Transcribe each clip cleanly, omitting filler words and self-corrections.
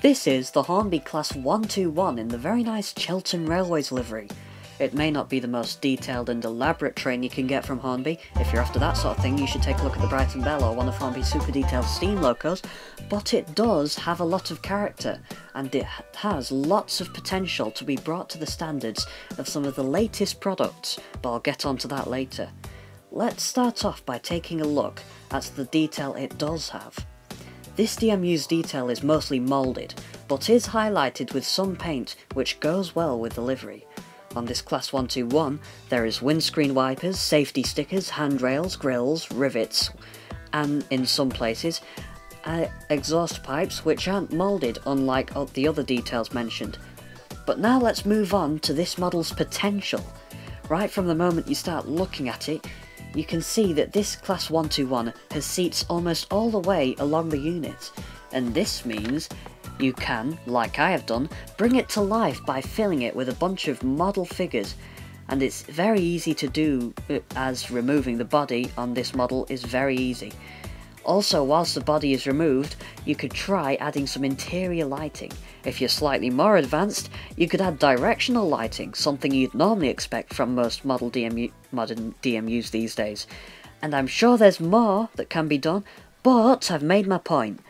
This is the Hornby Class 121 in the very nice Chiltern Railways livery. It may not be the most detailed and elaborate train you can get from Hornby. If you're after that sort of thing, you should take a look at the Brighton Bell or one of Hornby's super detailed steam locos, but it does have a lot of character, and it has lots of potential to be brought to the standards of some of the latest products, but I'll get onto that later. Let's start off by taking a look at the detail it does have. This DMU's detail is mostly moulded, but is highlighted with some paint which goes well with the livery. On this Class 121, there is windscreen wipers, safety stickers, handrails, grills, rivets, and in some places, exhaust pipes which aren't moulded unlike the other details mentioned. But now let's move on to this model's potential. Right from the moment you start looking at it, you can see that this Class 121 has seats almost all the way along the unit, and this means you can, like I have done, bring it to life by filling it with a bunch of model figures, and it's very easy to do, as removing the body on this model is very easy. Also, whilst the body is removed, you could try adding some interior lighting. If you're slightly more advanced, you could add directional lighting, something you'd normally expect from most modern DMUs these days. And I'm sure there's more that can be done, but I've made my point.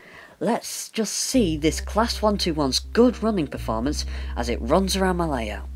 Let's just see this Class 121's good running performance as it runs around my layout.